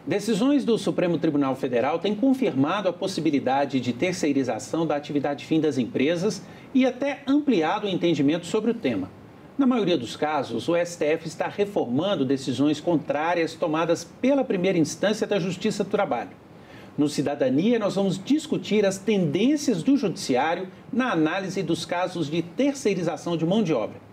Decisões do Supremo Tribunal Federal têm confirmado a possibilidade de terceirização da atividade fim das empresas e até ampliado o entendimento sobre o tema. Na maioria dos casos, o STF está reformando decisões contrárias tomadas pela primeira instância da Justiça do Trabalho. No Cidadania, nós vamos discutir as tendências do Judiciário na análise dos casos de terceirização de mão de obra.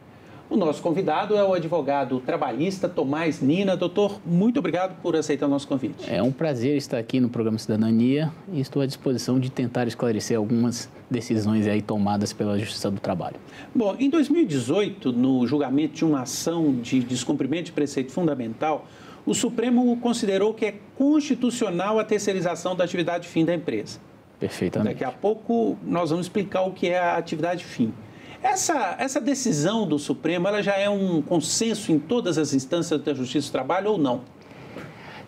O nosso convidado é o advogado trabalhista Tomás Nina. Doutor, muito obrigado por aceitar o nosso convite. É um prazer estar aqui no programa Cidadania e estou à disposição de tentar esclarecer algumas decisões aí tomadas pela Justiça do Trabalho. Bom, em 2018, no julgamento de uma ação de descumprimento de preceito fundamental, o Supremo considerou que é constitucional a terceirização da atividade fim da empresa. Perfeitamente. Daqui a pouco nós vamos explicar o que é a atividade fim. Essa decisão do Supremo, ela já é um consenso em todas as instâncias da Justiça do Trabalho ou não?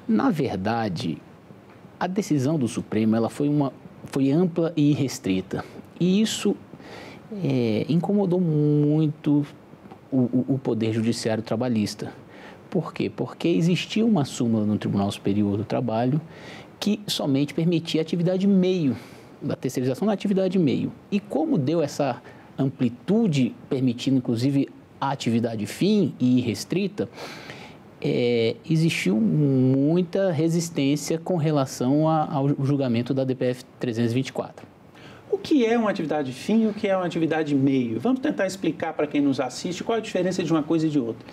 Na verdade, a decisão do Supremo ela foi ampla e restrita. E isso incomodou muito o Poder Judiciário Trabalhista. Por quê? Porque existia uma súmula no Tribunal Superior do Trabalho que somente permitia a atividade meio, da terceirização da atividade meio. E como deu essa amplitude, permitindo inclusive a atividade fim e irrestrita, existiu muita resistência com relação ao julgamento da DPF 324. O que é uma atividade fim e o que é uma atividade meio? Vamos tentar explicar para quem nos assiste qual a diferença de uma coisa e de outra.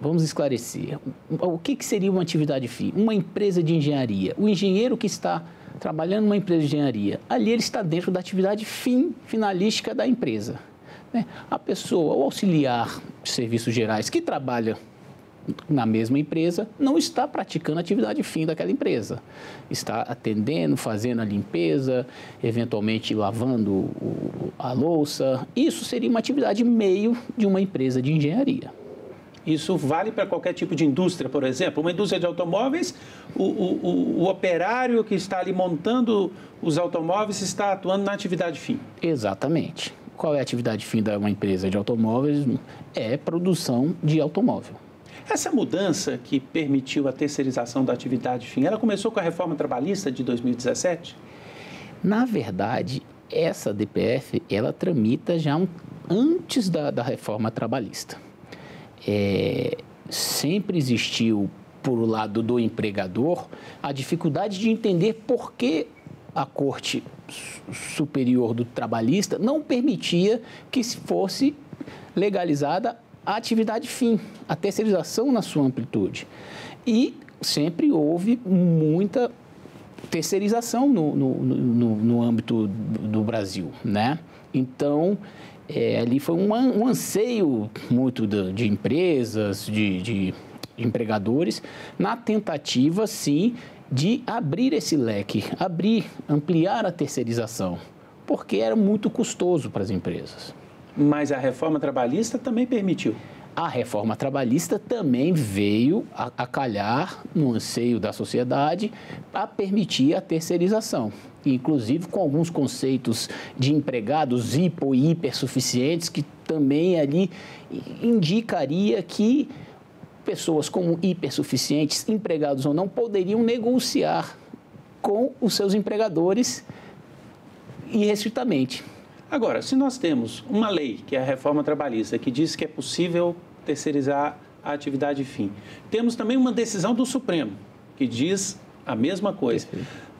Vamos esclarecer. O que seria uma atividade fim? Uma empresa de engenharia. O engenheiro que está trabalhando numa empresa de engenharia, ali ele está dentro da atividade finalística da empresa. A pessoa, o auxiliar de serviços gerais que trabalha na mesma empresa, não está praticando a atividade fim daquela empresa. Está atendendo, fazendo a limpeza, eventualmente lavando a louça. Isso seria uma atividade meio de uma empresa de engenharia. Isso vale para qualquer tipo de indústria, por exemplo. Uma indústria de automóveis, o operário que está ali montando os automóveis está atuando na atividade fim. Exatamente. Qual é a atividade fim de uma empresa de automóveis? É produção de automóvel. Essa mudança que permitiu a terceirização da atividade fim, ela começou com a reforma trabalhista de 2017? Na verdade, essa DPF, ela tramita já antes da reforma trabalhista. Sempre existiu, por lado do empregador, a dificuldade de entender por que a Corte Superior do Trabalhista não permitia que fosse legalizada a atividade fim, a terceirização na sua amplitude. E sempre houve muita terceirização no âmbito do Brasil, né? Então, ali foi um anseio muito de empresas, de empregadores, na tentativa, sim, de abrir esse leque, ampliar a terceirização, porque era muito custoso para as empresas. Mas a reforma trabalhista também permitiu. A reforma trabalhista também veio a calhar no anseio da sociedade a permitir a terceirização, inclusive com alguns conceitos de empregados hipo e hipersuficientes, que também ali indicaria que pessoas como hipersuficientes, empregados ou não, poderiam negociar com os seus empregadores irrestritamente. Agora, se nós temos uma lei, que é a reforma trabalhista, que diz que é possível terceirizar a atividade fim, temos também uma decisão do Supremo, que diz a mesma coisa.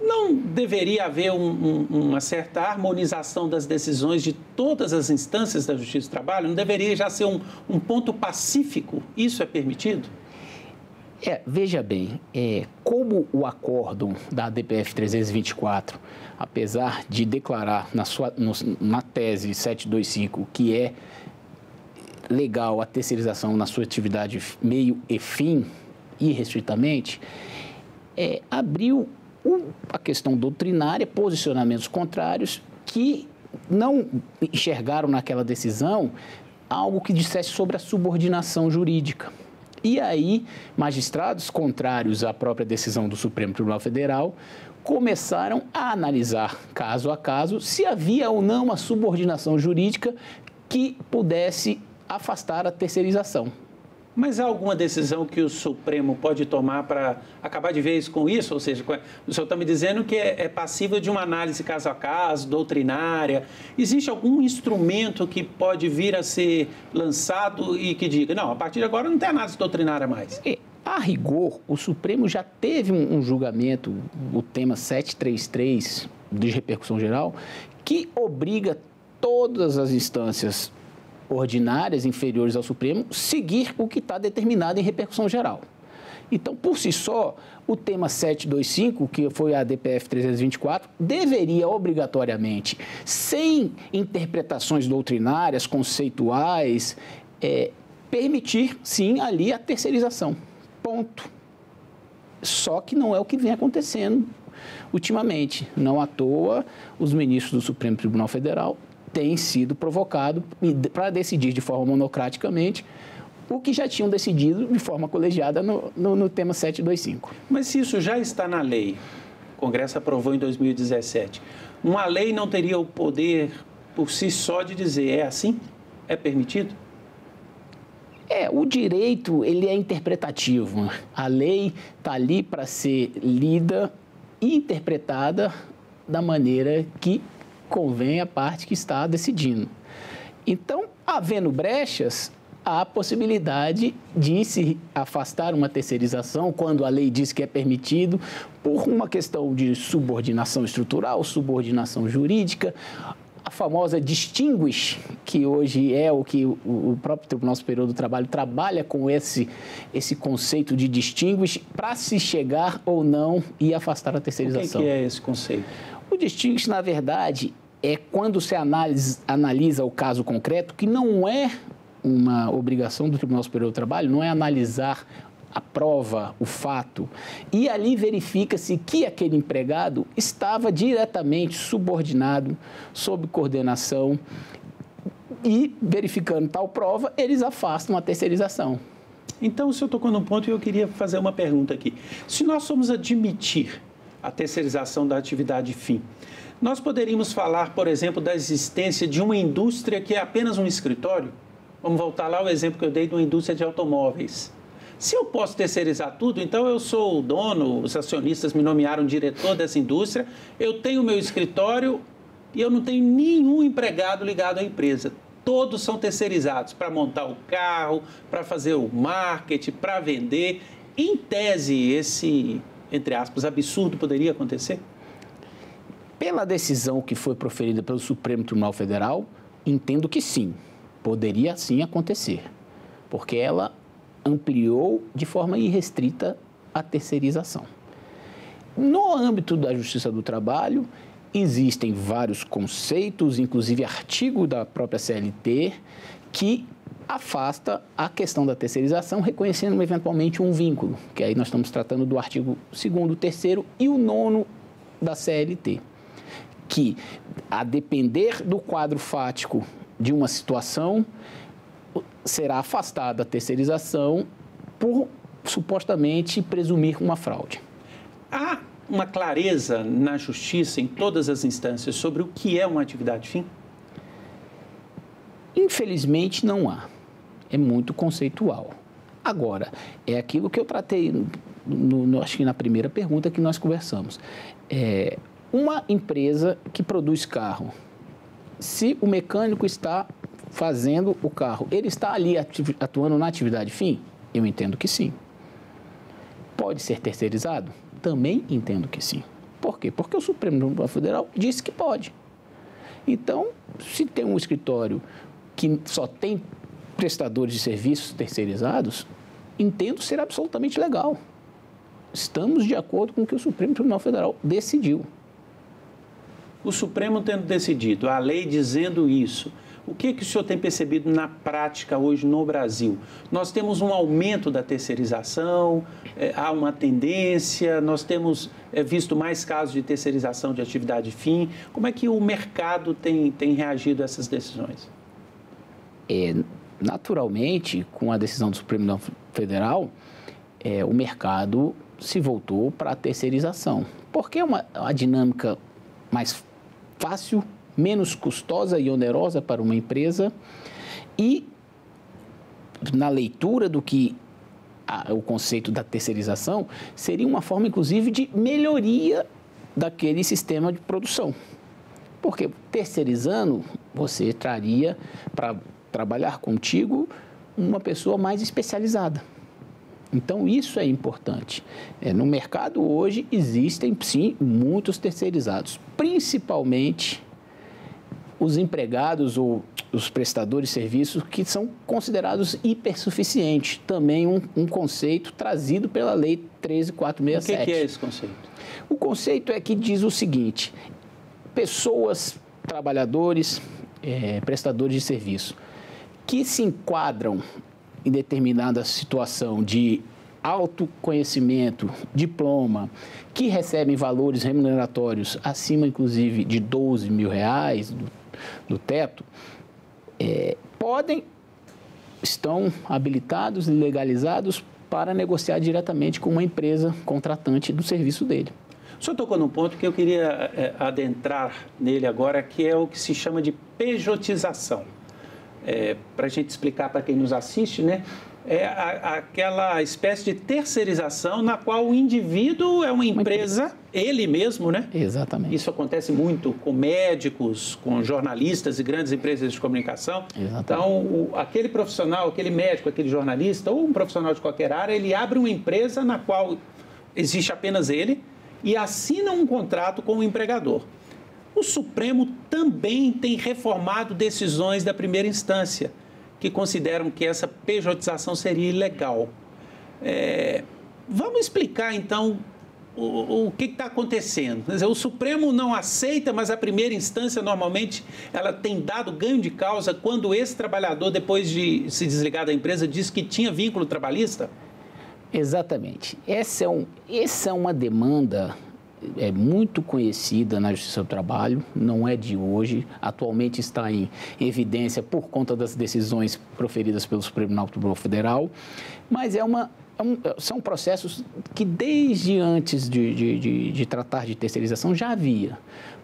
Não deveria haver uma certa harmonização das decisões de todas as instâncias da Justiça do Trabalho? Não deveria já ser um ponto pacífico? Isso é permitido? Veja bem, como o acórdão da DPF 324, apesar de declarar na tese 725 que é legal a terceirização na sua atividade meio e fim, irrestritamente, abriu a questão doutrinária, posicionamentos contrários que não enxergaram naquela decisão algo que dissesse sobre a subordinação jurídica. E aí, magistrados contrários à própria decisão do Supremo Tribunal Federal começaram a analisar, caso a caso, se havia ou não uma subordinação jurídica que pudesse afastar a terceirização. Mas há alguma decisão que o Supremo pode tomar para acabar de vez com isso? Ou seja, o senhor está me dizendo que é passível de uma análise caso a caso, doutrinária. Existe algum instrumento que pode vir a ser lançado e que diga, não, a partir de agora não tem análise doutrinária mais? A rigor, o Supremo já teve um julgamento, o tema 733 de repercussão geral, que obriga todas as instâncias ordinárias inferiores ao Supremo seguir o que está determinado em repercussão geral. Então, por si só, o tema 725, que foi a DPF 324, deveria obrigatoriamente, sem interpretações doutrinárias, conceituais, permitir, sim, ali a terceirização. Ponto. Só que não é o que vem acontecendo ultimamente. Não à toa, os ministros do Supremo Tribunal Federal têm sido provocados para decidir de forma monocraticamente o que já tinham decidido de forma colegiada no tema 725. Mas se isso já está na lei, o Congresso aprovou em 2017, uma lei não teria o poder por si só de dizer é assim? É permitido? O direito, ele é interpretativo. A lei está ali para ser lida e interpretada da maneira que convém à parte que está decidindo. Então, havendo brechas, há a possibilidade de se afastar uma terceirização quando a lei diz que é permitido por uma questão de subordinação estrutural, subordinação jurídica, a famosa distinguish, que hoje é o que o próprio Tribunal Superior do Trabalho trabalha com esse conceito de distinguish para se chegar ou não e afastar a terceirização. O que é esse conceito? O distinguish, na verdade, é quando se analisa o caso concreto, que não é uma obrigação do Tribunal Superior do Trabalho, não é analisar a prova, o fato, e ali verifica-se que aquele empregado estava diretamente subordinado, sob coordenação, e verificando tal prova, eles afastam a terceirização. Então, o senhor tocou num ponto e eu queria fazer uma pergunta aqui. Se nós formos admitir a terceirização da atividade fim, nós poderíamos falar, por exemplo, da existência de uma indústria que é apenas um escritório? Vamos voltar lá ao exemplo que eu dei de uma indústria de automóveis. Se eu posso terceirizar tudo, então eu sou o dono, os acionistas me nomearam diretor dessa indústria, eu tenho o meu escritório e eu não tenho nenhum empregado ligado à empresa. Todos são terceirizados para montar o carro, para fazer o marketing, para vender. Em tese, esse, entre aspas, absurdo poderia acontecer? Pela decisão que foi proferida pelo Supremo Tribunal Federal, entendo que sim, poderia sim acontecer, porque ela ampliou de forma irrestrita a terceirização. No âmbito da Justiça do Trabalho, existem vários conceitos, inclusive artigo da própria CLT, que afasta a questão da terceirização, reconhecendo eventualmente um vínculo, que aí nós estamos tratando do artigo 2º, 3º e o 9º da CLT, que, a depender do quadro fático de uma situação, será afastada a terceirização por supostamente presumir uma fraude. Há uma clareza na justiça, em todas as instâncias, sobre o que é uma atividade fim? Infelizmente, não há. É muito conceitual. Agora, é aquilo que eu tratei, acho que na primeira pergunta que nós conversamos. Uma empresa que produz carro, se o mecânico está fazendo o carro, ele está ali atuando na atividade fim? Eu entendo que sim. Pode ser terceirizado? Também entendo que sim. Por quê? Porque o Supremo Tribunal Federal disse que pode. Então, se tem um escritório que só tem prestadores de serviços terceirizados, entendo ser absolutamente legal. Estamos de acordo com o que o Supremo Tribunal Federal decidiu. O Supremo tendo decidido, a lei dizendo isso, o que o senhor tem percebido na prática hoje no Brasil? Nós temos um aumento da terceirização, há uma tendência, nós temos visto mais casos de terceirização de atividade fim. Como é que o mercado tem reagido a essas decisões? Naturalmente, com a decisão do Supremo Tribunal Federal, o mercado se voltou para a terceirização, porque é uma dinâmica mais fácil, menos custosa e onerosa para uma empresa e na leitura do que o conceito da terceirização, seria uma forma, inclusive, de melhoria daquele sistema de produção. Porque terceirizando, você traria para trabalhar contigo uma pessoa mais especializada. Então, isso é importante. No mercado hoje existem, sim, muitos terceirizados, principalmente os empregados ou os prestadores de serviços que são considerados hipersuficientes. Também um conceito trazido pela Lei 13.467. O que é esse conceito? O conceito é que diz o seguinte: pessoas, trabalhadores, prestadores de serviço que se enquadram em determinada situação de autoconhecimento, diploma, que recebem valores remuneratórios acima, inclusive, de R$12 mil do teto, estão habilitados e legalizados para negociar diretamente com uma empresa contratante do serviço dele. O senhor tocou num ponto que eu queria adentrar nele agora, que é o que se chama de pejotização. Para a gente explicar para quem nos assiste, né? É aquela espécie de terceirização na qual o indivíduo é uma empresa, ele mesmo, né? Exatamente. Isso acontece muito com médicos, com jornalistas e grandes empresas de comunicação. Exatamente. Então, aquele profissional, aquele médico, aquele jornalista ou um profissional de qualquer área, ele abre uma empresa na qual existe apenas ele e assina um contrato com o empregador. O Supremo também tem reformado decisões da primeira instância, que consideram que essa pejotização seria ilegal. Vamos explicar, então, o que está acontecendo. Quer dizer, o Supremo não aceita, mas a primeira instância, normalmente, ela tem dado ganho de causa quando esse trabalhador, depois de se desligar da empresa, diz que tinha vínculo trabalhista? Exatamente. Essa é uma demanda muito conhecida na Justiça do Trabalho, não é de hoje, atualmente está em evidência por conta das decisões proferidas pelo Supremo Tribunal Federal, mas são processos que desde antes de tratar de terceirização já havia.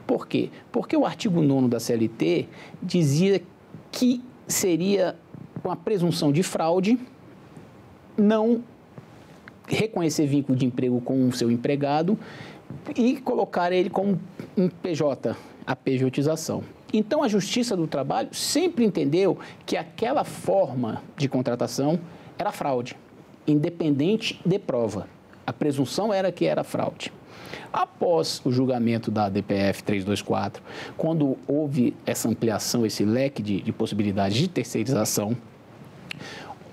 Por quê? Porque o artigo 9º da CLT dizia que seria uma presunção de fraude não reconhecer vínculo de emprego com o seu empregado e colocar ele como um PJ, a pejotização. Então, a Justiça do Trabalho sempre entendeu que aquela forma de contratação era fraude, independente de prova. A presunção era que era fraude. Após o julgamento da DPF 324, quando houve essa ampliação, esse leque de possibilidades de terceirização,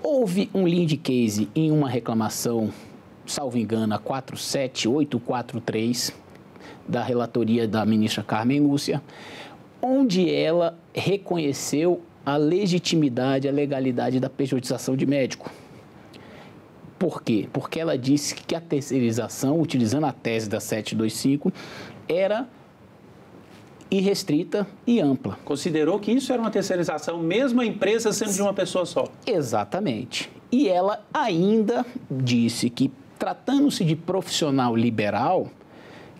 houve um lead case em uma reclamação, salvo engano, a 47843, da relatoria da ministra Carmen Lúcia, onde ela reconheceu a legitimidade, a legalidade da pejotização de médico. Por quê? Porque ela disse que a terceirização, utilizando a tese da 725, era irrestrita e ampla. Considerou que isso era uma terceirização, mesmo a empresa sendo de uma pessoa só. Exatamente. E ela ainda disse que, tratando-se de profissional liberal,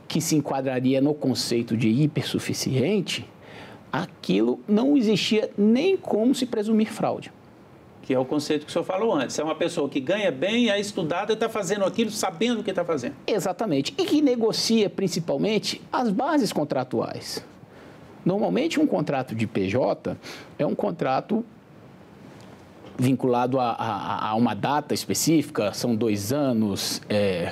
que se enquadraria no conceito de hipersuficiente, aquilo não existia nem como se presumir fraude. Que é o conceito que o senhor falou antes. É uma pessoa que ganha bem, é estudada e está fazendo aquilo sabendo o que está fazendo. Exatamente. E que negocia, principalmente, as bases contratuais. Normalmente, um contrato de PJ é um contrato vinculado a uma data específica, são 2 anos,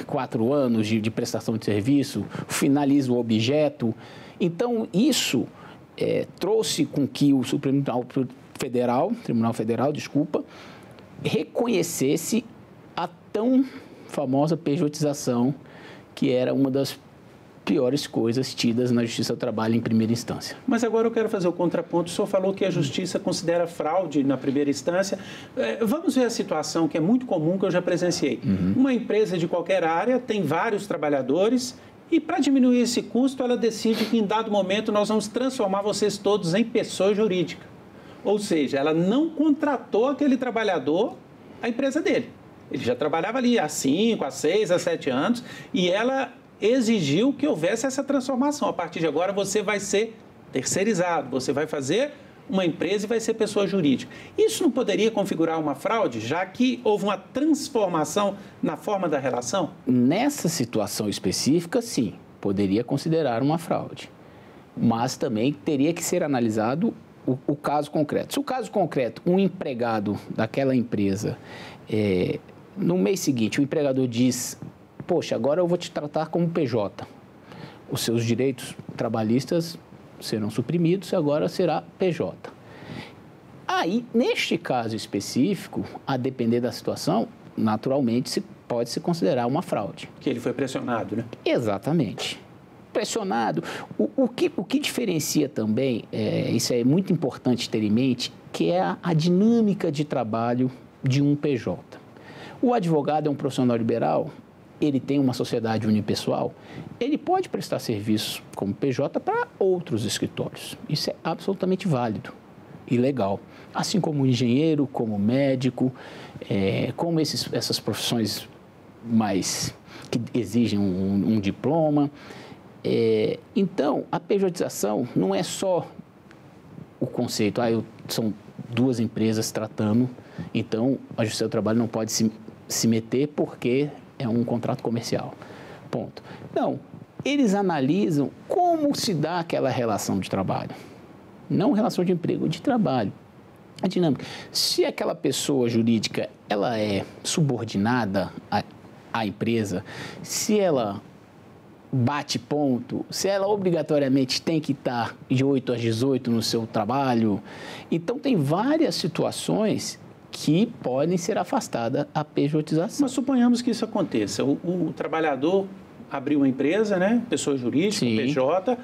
4 anos de prestação de serviço, finaliza o objeto. Então, isso trouxe com que o Tribunal Federal, reconhecesse a tão famosa pejotização, que era uma das piores coisas tidas na Justiça do Trabalho em primeira instância. Mas agora eu quero fazer o contraponto. O senhor falou que a Justiça considera fraude na primeira instância. Vamos ver a situação que é muito comum, que eu já presenciei. Uma empresa de qualquer área tem vários trabalhadores e, para diminuir esse custo, ela decide que, em dado momento, nós vamos transformar vocês todos em pessoa jurídica. Ou seja, ela não contratou aquele trabalhador, a empresa dele. Ele já trabalhava ali há 5, há 6, há 7 anos e ela exigiu que houvesse essa transformação. A partir de agora, você vai ser terceirizado, você vai fazer uma empresa e vai ser pessoa jurídica. Isso não poderia configurar uma fraude, já que houve uma transformação na forma da relação? Nessa situação específica, sim, poderia considerar uma fraude. Mas também teria que ser analisado o caso concreto. Se o caso concreto, um empregado daquela empresa, no mês seguinte, o empregador diz, poxa, agora eu vou te tratar como PJ. Os seus direitos trabalhistas serão suprimidos e agora será PJ. Aí, neste caso específico, a depender da situação, naturalmente pode se considerar uma fraude. Que ele foi pressionado, né? Exatamente. Pressionado. O que diferencia também, isso é muito importante ter em mente, que é a dinâmica de trabalho de um PJ. O advogado é um profissional liberal, ele tem uma sociedade unipessoal, ele pode prestar serviços como PJ para outros escritórios. Isso é absolutamente válido e legal. Assim como engenheiro, como médico, como essas profissões mais que exigem um diploma. Então, a pejotização não é só o conceito, são duas empresas tratando, então a Justiça do Trabalho não pode se meter porque é um contrato comercial. Ponto. Não, eles analisam como se dá aquela relação de trabalho. Não relação de emprego, de trabalho. A dinâmica. Se aquela pessoa jurídica ela é subordinada à empresa, se ela bate ponto, se ela obrigatoriamente tem que estar de 8 às 18 no seu trabalho, então tem várias situações que podem ser afastadas a pejotização. Mas suponhamos que isso aconteça. O trabalhador abriu uma empresa, né, pessoa jurídica, Sim. PJ,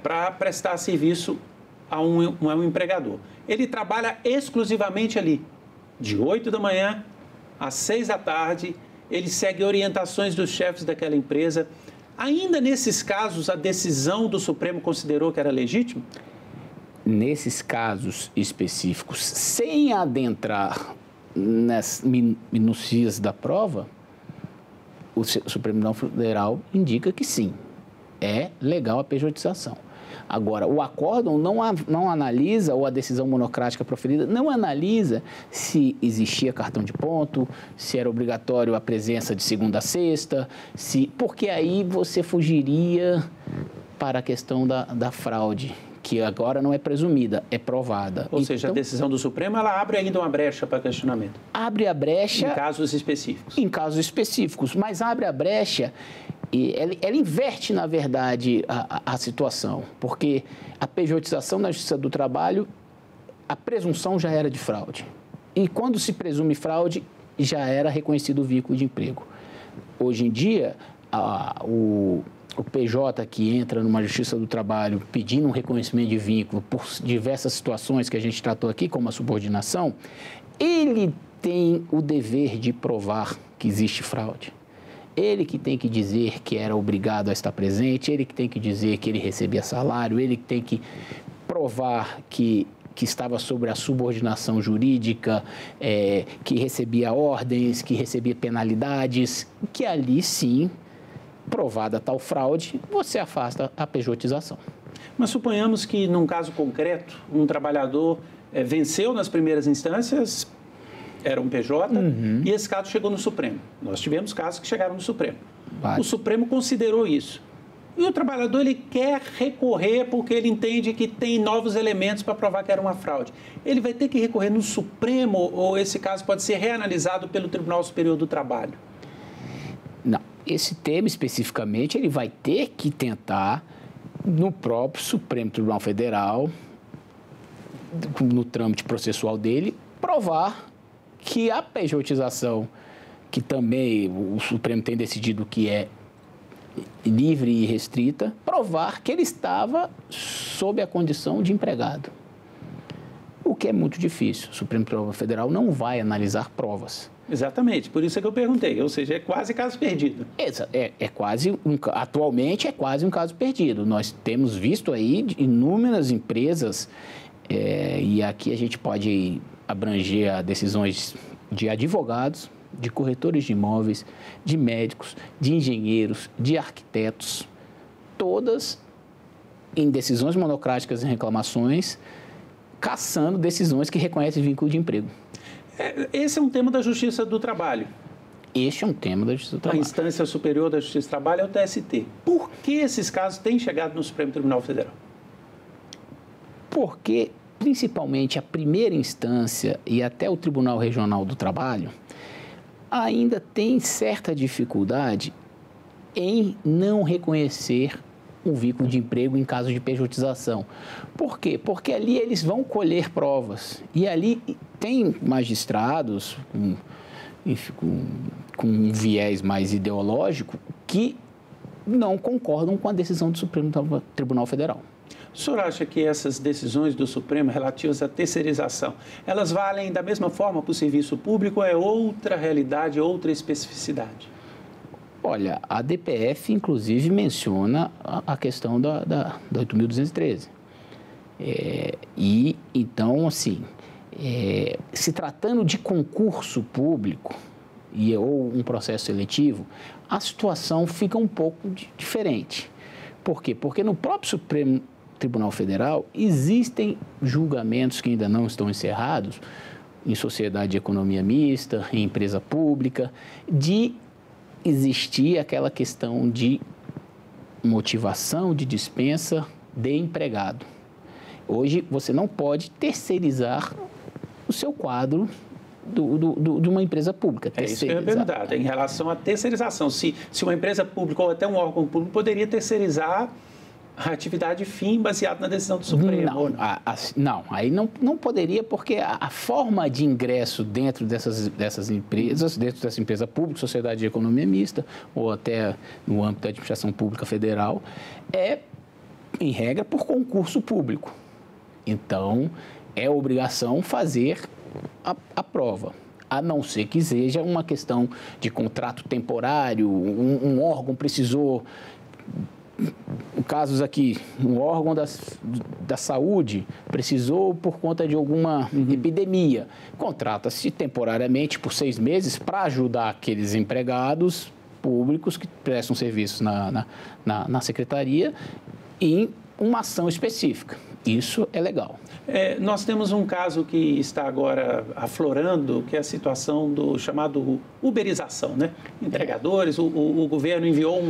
para prestar serviço a um empregador. Ele trabalha exclusivamente ali, de 8 da manhã às 6 da tarde, ele segue orientações dos chefes daquela empresa. Ainda nesses casos, a decisão do Supremo considerou que era legítimo? Nesses casos específicos, sem adentrar nas minúcias da prova, o Supremo Tribunal Federal indica que sim, é legal a pejotização. Agora, o acórdão não analisa, ou a decisão monocrática proferida, não analisa se existia cartão de ponto, se era obrigatório a presença de segunda a sexta, porque aí você fugiria para a questão da fraude, que agora não é presumida, é provada. Ou seja, a decisão do Supremo, ela abre ainda uma brecha para questionamento. Abre a brecha... Em casos específicos. Em casos específicos, mas abre a brecha... E ela inverte, na verdade, a situação, porque a pejotização na Justiça do Trabalho, a presunção já era de fraude. E quando se presume fraude, já era reconhecido o vínculo de emprego. Hoje em dia, o PJ que entra numa Justiça do Trabalho pedindo um reconhecimento de vínculo por diversas situações que a gente tratou aqui, como a subordinação, ele tem o dever de provar que existe fraude. Ele que tem que dizer que era obrigado a estar presente, ele que tem que dizer que ele recebia salário, ele que tem que provar que estava sobre a subordinação jurídica, que recebia ordens, que recebia penalidades, que ali sim, provada tal fraude, você afasta a pejotização. Mas suponhamos que, num caso concreto, um trabalhador venceu nas primeiras instâncias, era um PJ, e esse caso chegou no Supremo. Nós tivemos casos que chegaram no Supremo. O Supremo considerou isso. E o trabalhador ele quer recorrer porque ele entende que tem novos elementos para provar que era uma fraude. Ele vai ter que recorrer no Supremo ou esse caso pode ser reanalisado pelo Tribunal Superior do Trabalho? Não. Esse tema especificamente ele vai ter que tentar no próprio Supremo Tribunal Federal, no trâmite processual dele, provar que a pejotização, que também o Supremo tem decidido que é livre e restrita, provar que ele estava sob a condição de empregado. O que é muito difícil. O Supremo Tribunal Federal não vai analisar provas. Exatamente, por isso é que eu perguntei, ou seja, é quase caso perdido. Atualmente é quase um caso perdido. Nós temos visto aí inúmeras empresas, e aqui a gente pode abranger a decisões de advogados, de corretores de imóveis, de médicos, de engenheiros, de arquitetos, todas em decisões monocráticas e reclamações cassando decisões que reconhecem vínculo de emprego. Esse é um tema da Justiça do Trabalho. Este é um tema da Justiça do Trabalho. A instância superior da Justiça do Trabalho é o TST. Por que esses casos têm chegado no Supremo Tribunal Federal? Porque, principalmente, a primeira instância e até o Tribunal Regional do Trabalho ainda tem certa dificuldade em não reconhecer um vínculo de emprego em caso de pejotização. Por quê? Porque ali eles vão colher provas. E ali tem magistrados com um viés mais ideológico que não concordam com a decisão do Supremo Tribunal Federal. O senhor acha que essas decisões do Supremo relativas à terceirização, elas valem da mesma forma para o serviço público ou é outra realidade, outra especificidade? Olha, a DPF, inclusive, menciona a questão da 8.213. Então, assim, se tratando de concurso público ou um processo seletivo, a situação fica um pouco diferente. Por quê? Porque no próprio Supremo Tribunal Federal existem julgamentos que ainda não estão encerrados, em sociedade de economia mista, em empresa pública, de existir aquela questão de motivação de dispensa de empregado. Hoje, você não pode terceirizar o seu quadro de uma empresa pública. É isso que eu ia perguntar, em relação à terceirização. Se uma empresa pública ou até um órgão público poderia terceirizar a atividade fim baseada na decisão do Supremo. Não, aí não poderia, porque a forma de ingresso dentro dessas empresas, dentro dessa empresa pública, sociedade de economia mista, ou até no âmbito da administração pública federal, é, em regra, por concurso público. Então, é obrigação fazer a prova, a não ser que seja uma questão de contrato temporário, um órgão precisou... Casos aqui, um órgão da saúde precisou por conta de alguma epidemia. Contrata-se temporariamente por 6 meses para ajudar aqueles empregados públicos que prestam serviços na secretaria em uma ação específica. Isso é legal. Nós temos um caso que está agora aflorando, que é a situação do chamado uberização, né? Entregadores, o governo enviou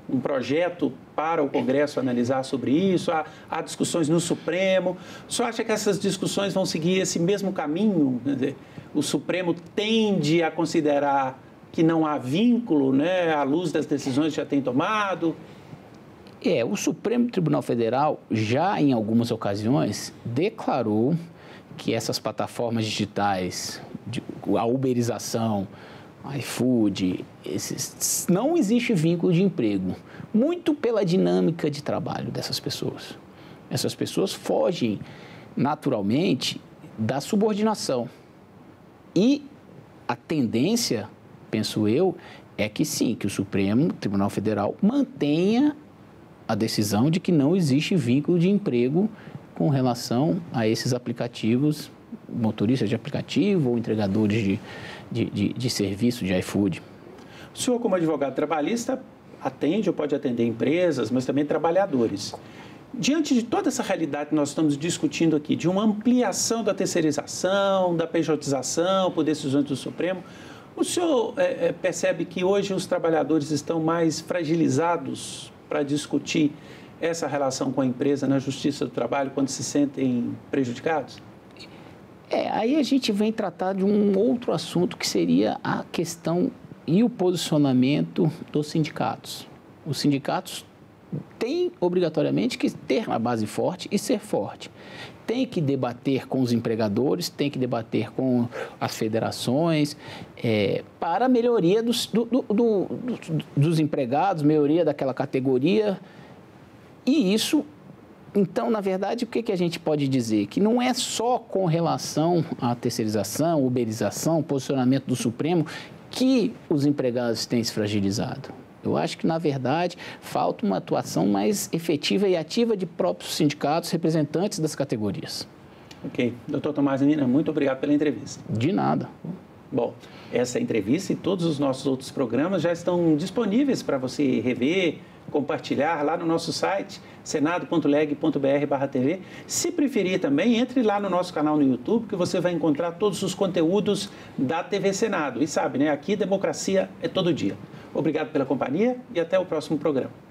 um projeto para o Congresso analisar sobre isso, há discussões no Supremo. O senhor acha que essas discussões vão seguir esse mesmo caminho? Quer dizer, o Supremo tende a considerar que não há vínculo, né, à luz das decisões que já tem tomado? O Supremo Tribunal Federal já, em algumas ocasiões, declarou que essas plataformas digitais, a uberização, iFood, não existe vínculo de emprego, muito pela dinâmica de trabalho dessas pessoas. Essas pessoas fogem naturalmente da subordinação. E a tendência, penso eu, é que sim, que o Supremo Tribunal Federal mantenha a decisão de que não existe vínculo de emprego com relação a esses aplicativos, motoristas de aplicativo ou entregadores de serviço de iFood. O senhor, como advogado trabalhista, atende ou pode atender empresas, mas também trabalhadores. Diante de toda essa realidade que nós estamos discutindo aqui, de uma ampliação da terceirização, da pejotização por decisões do Supremo, o senhor percebe que hoje os trabalhadores estão mais fragilizados para discutir essa relação com a empresa na Justiça do Trabalho quando se sentem prejudicados? Aí a gente vem tratar de um outro assunto que seria a questão e o posicionamento dos sindicatos. Os sindicatos têm obrigatoriamente que ter uma base forte e ser forte. Tem que debater com os empregadores, tem que debater com as federações para a melhoria dos empregados, melhoria daquela categoria. E isso... Então, na verdade, o que a gente pode dizer? Que não é só com relação à terceirização, uberização, posicionamento do Supremo, que os empregados têm se fragilizado. Eu acho que, na verdade, falta uma atuação mais efetiva e ativa de próprios sindicatos, representantes das categorias. Ok. Doutor Tomás Nina, muito obrigado pela entrevista. De nada. Bom, essa entrevista e todos os nossos outros programas já estão disponíveis para você rever, compartilhar lá no nosso site, senado.leg.br/TV. Se preferir também, entre lá no nosso canal no YouTube, que você vai encontrar todos os conteúdos da TV Senado. E sabe, né? Aqui democracia é todo dia. Obrigado pela companhia e até o próximo programa.